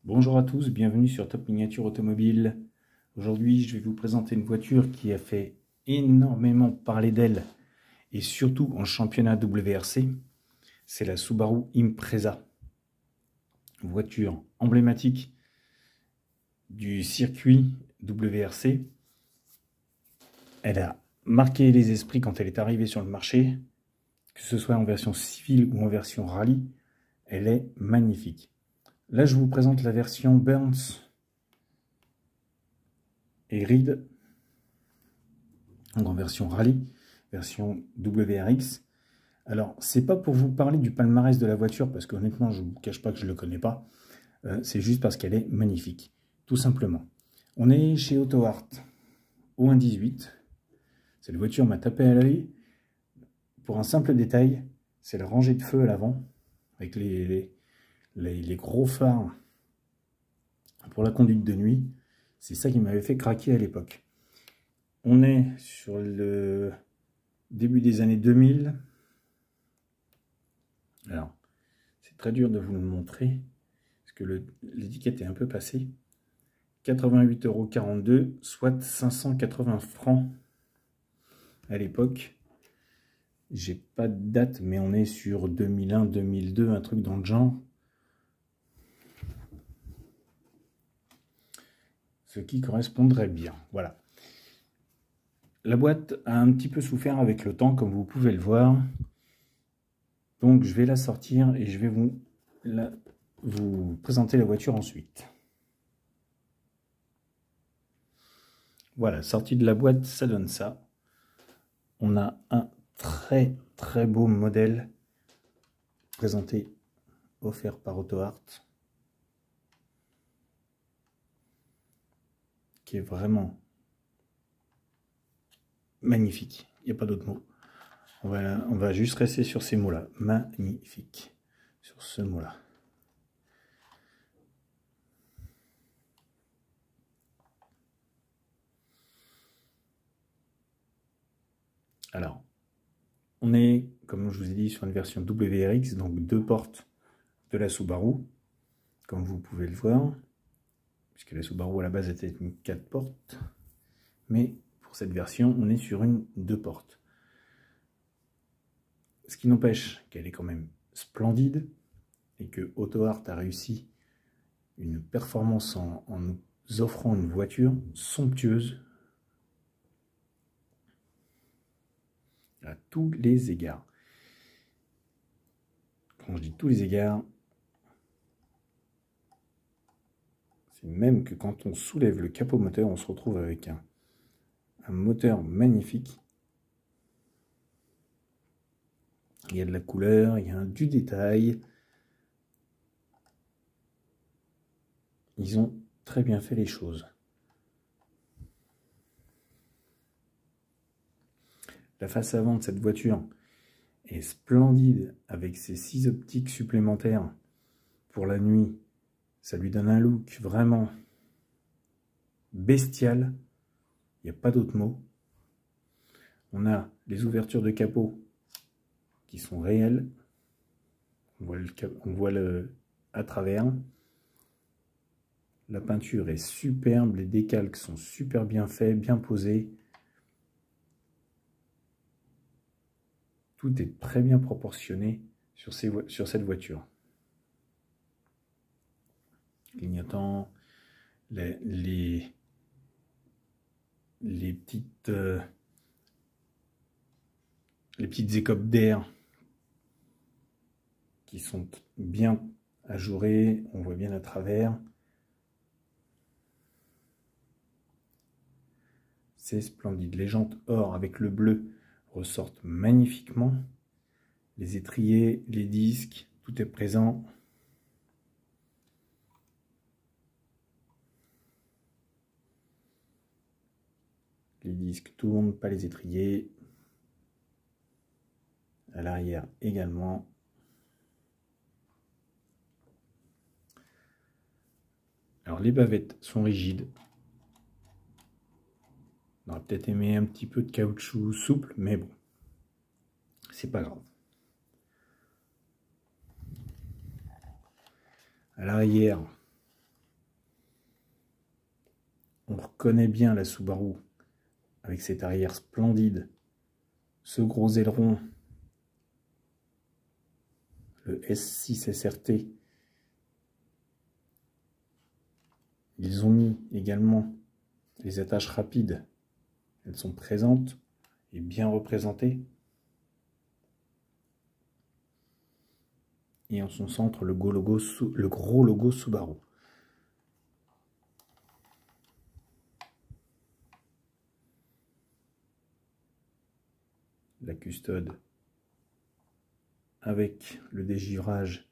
Bonjour à tous, bienvenue sur Top Miniature Automobile. Aujourd'hui, je vais vous présenter une voiture qui a fait énormément parler d'elle et surtout en championnat WRC. C'est la Subaru Impreza. Voiture emblématique du circuit WRC. Elle a marqué les esprits quand elle est arrivée sur le marché, que ce soit en version civile ou en version rallye. Elle est magnifique. Là, je vous présente la version Burns et Reed, en version rallye, version WRX. Alors, c'est pas pour vous parler du palmarès de la voiture, parce qu'honnêtement, je ne vous cache pas que je ne le connais pas. C'est juste parce qu'elle est magnifique, tout simplement. On est chez Auto Art, au 1.18. Cette voiture m'a tapé à l'œil. Pour un simple détail, c'est la rangée de feu à l'avant, avec les gros phares pour la conduite de nuit. C'est ça qui m'avait fait craquer à l'époque. On est sur le début des années 2000. Alors, c'est très dur de vous le montrer, parce que l'étiquette est un peu passée. 88,42 €, soit 580 francs à l'époque. J'ai pas de date, mais on est sur 2001, 2002, un truc dans le genre. Ce qui correspondrait bien, voilà. La boîte a un petit peu souffert avec le temps, comme vous pouvez le voir. Donc je vais la sortir et je vais vous présenter la voiture ensuite. Voilà, sortie de la boîte, ça donne ça. On a un très beau modèle présenté, offert par Auto Art, qui est vraiment magnifique. Il n'y a pas d'autre mot. On va juste rester sur ces mots-là. Magnifique. Sur ce mot-là. Alors, on est, comme je vous ai dit, sur une version WRX, donc 2 portes de la Subaru, comme vous pouvez le voir, puisque la Subaru à la base était une 4 portes, mais pour cette version, on est sur une 2 portes. Ce qui n'empêche qu'elle est quand même splendide, et que Auto Art a réussi une performance en nous offrant une voiture somptueuse à tous les égards. Quand je dis tous les égards, c'est même que quand on soulève le capot moteur, on se retrouve avec un moteur magnifique. Il y a de la couleur, il y a du détail. Ils ont très bien fait les choses. La face avant de cette voiture est splendide avec ses 6 optiques supplémentaires pour la nuit. Ça lui donne un look vraiment bestial. Il n'y a pas d'autre mot. On a les ouvertures de capot qui sont réelles. On voit à travers. La peinture est superbe. Les décalques sont super bien faits, bien posés. Tout est très bien proportionné sur cette voiture. Clignotant, les petites écopes d'air qui sont bien ajourées, on voit bien à travers. C'est splendide. Les jantes or avec le bleu ressortent magnifiquement. Les étriers, les disques, tout est présent. Les disques tournent, pas les étriers. À l'arrière également. Alors les bavettes sont rigides. On aurait peut-être aimé un petit peu de caoutchouc souple, mais bon, c'est pas grave. À l'arrière, connaît bien la Subaru, avec cette arrière splendide, ce gros aileron, le S6 SRT. Ils ont mis également les attaches rapides. Elles sont présentes et bien représentées. Et en son centre, le gros logo Subaru. La custode avec le dégivrage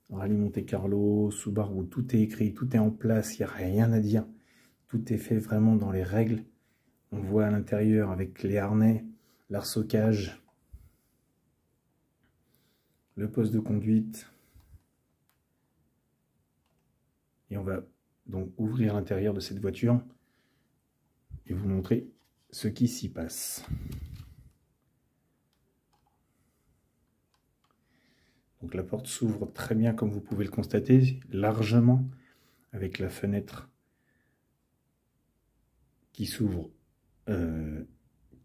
Rallye Monte Carlo, Subaru, tout est écrit, tout est en place, il n'y a rien à dire. Tout est fait vraiment dans les règles. On voit à l'intérieur avec les harnais, l'arsocage, le poste de conduite. Et on va donc ouvrir l'intérieur de cette voiture et vous montrer ce qui s'y passe. Donc la porte s'ouvre très bien comme vous pouvez le constater, largement, avec la fenêtre qui s'ouvre,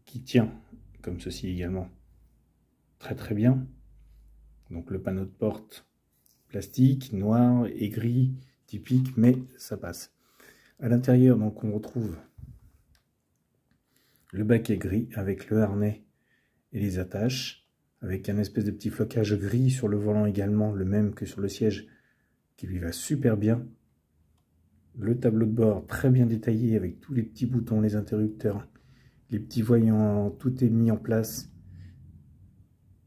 qui tient comme ceci également très bien. Donc le panneau de porte plastique, noir et gris, typique, mais ça passe. À l'intérieur, donc on retrouve le baquet gris avec le harnais et les attaches, avec un espèce de petit flocage gris sur le volant également, le même que sur le siège, qui lui va super bien. Le tableau de bord très bien détaillé avec tous les petits boutons, les interrupteurs, les petits voyants, tout est mis en place.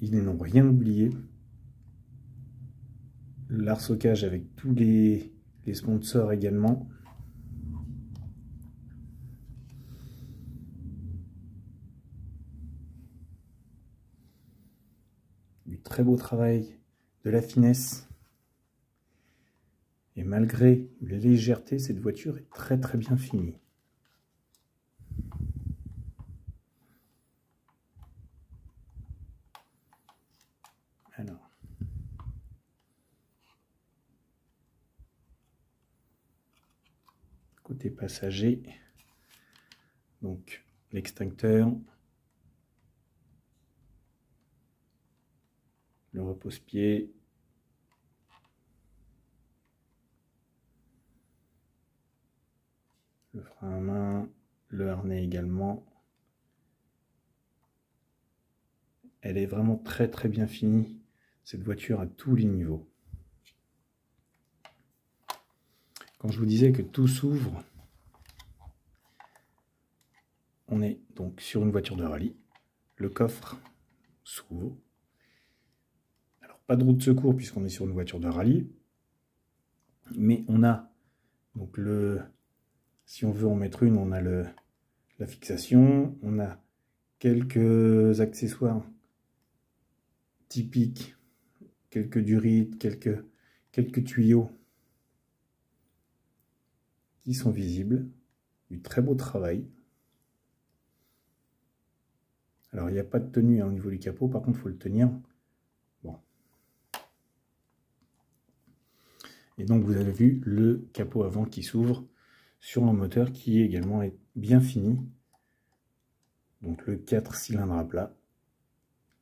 Ils n'ont rien oublié. L'arsocage avec tous les sponsors également. Du très beau travail, de la finesse. Et malgré la légèreté, cette voiture est très bien finie. Alors, côté passager, donc l'extincteur, le repose-pied, le frein à main, le harnais également. Elle est vraiment très bien finie, cette voiture à tous les niveaux. Quand je vous disais que tout s'ouvre, on est donc sur une voiture de rallye. Le coffre s'ouvre. Alors pas de roue de secours puisqu'on est sur une voiture de rallye, mais on a donc si on veut en mettre une, on a la fixation, on a quelques accessoires typiques, quelques durites, quelques tuyaux qui sont visibles, du très beau travail. Alors il n'y a pas de tenue au niveau du capot, par contre il faut le tenir. Bon. Et donc vous avez vu le capot avant qui s'ouvre sur un moteur qui également est bien fini. Donc le 4 cylindres à plat,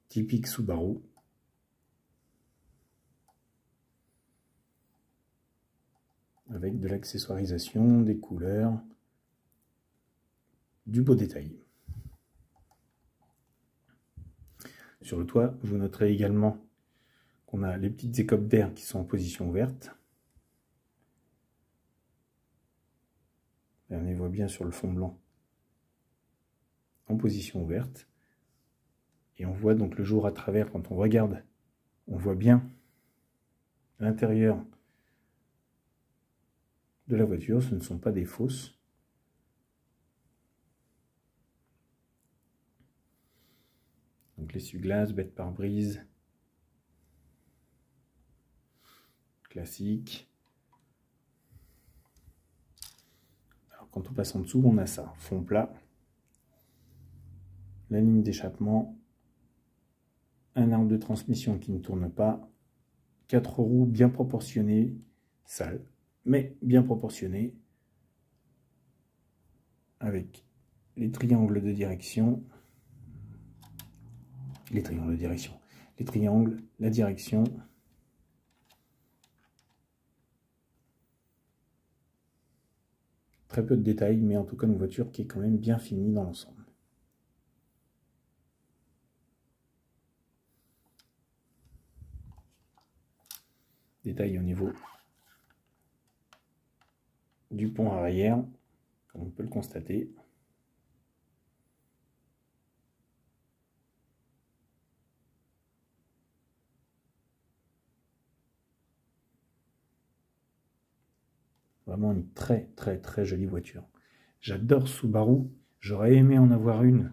typique Subaru. Avec de l'accessoirisation, des couleurs, du beau détail. Sur le toit, vous noterez également qu'on a les petites écopes d'air qui sont en position ouverte. Et on les voit bien sur le fond blanc en position ouverte. Et on voit donc le jour à travers quand on regarde. On voit bien l'intérieur de la voiture. Ce ne sont pas des fosses. Donc l'essuie-glace, bête pare-brise, classique. Alors quand on passe en dessous, on a ça, fond plat, la ligne d'échappement, un arbre de transmission qui ne tourne pas, 4 roues bien proportionnées, sales, mais bien proportionnées, avec les triangles de direction, les triangles, la direction. Très peu de détails, mais en tout cas une voiture qui est quand même bien finie dans l'ensemble. Détail au niveau du pont arrière, comme on peut le constater. Vraiment une très jolie voiture. J'adore Subaru. J'aurais aimé en avoir une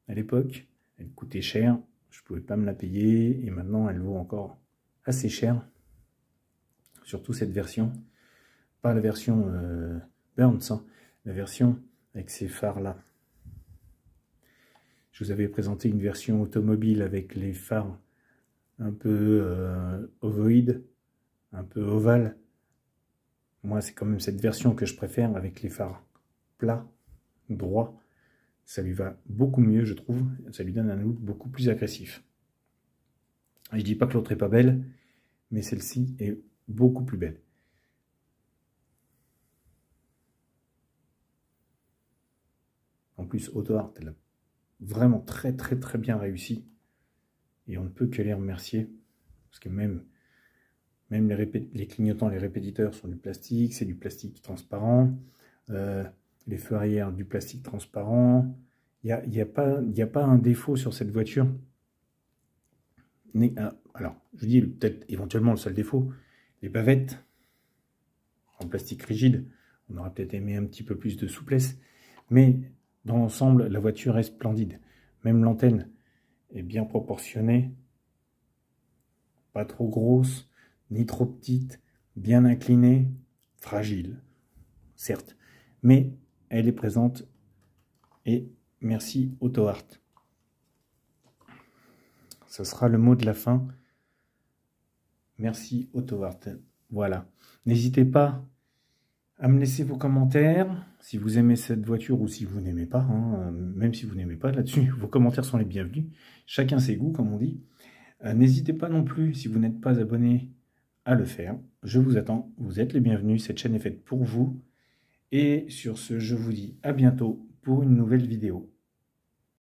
à l'époque. Elle coûtait cher. Je ne pouvais pas me la payer. Et maintenant, elle vaut encore assez cher. Surtout cette version. Pas la version Burns, hein, la version avec ces phares-là. Je vous avais présenté une version automobile avec les phares un peu ovoïdes, un peu ovales. Moi, c'est quand même cette version que je préfère avec les phares plats, droits. Ça lui va beaucoup mieux, je trouve. Ça lui donne un look beaucoup plus agressif. Et je dis pas que l'autre est pas belle, mais celle-ci est beaucoup plus belle. En plus, AutoArt, elle a vraiment très bien réussi. Et on ne peut que les remercier. Parce que même les clignotants, les répétiteurs sont du plastique, c'est du plastique transparent. Les feux arrière, du plastique transparent. Il n'y a pas un défaut sur cette voiture. Alors, je dis peut-être éventuellement le seul défaut, les bavettes en plastique rigide. On aurait peut-être aimé un petit peu plus de souplesse. Mais dans l'ensemble, la voiture est splendide. Même l'antenne est bien proportionnée. Pas trop grosse, ni trop petite, bien inclinée, fragile, certes, mais elle est présente et merci AutoArt. Ce sera le mot de la fin. Merci AutoArt. Voilà. N'hésitez pas à me laisser vos commentaires, si vous aimez cette voiture ou si vous n'aimez pas, hein, même si vous n'aimez pas là-dessus, vos commentaires sont les bienvenus. Chacun ses goûts, comme on dit. N'hésitez pas non plus, si vous n'êtes pas abonné, à le faire. Je vous attends, vous êtes les bienvenus, cette chaîne est faite pour vous. Et sur ce, je vous dis à bientôt pour une nouvelle vidéo.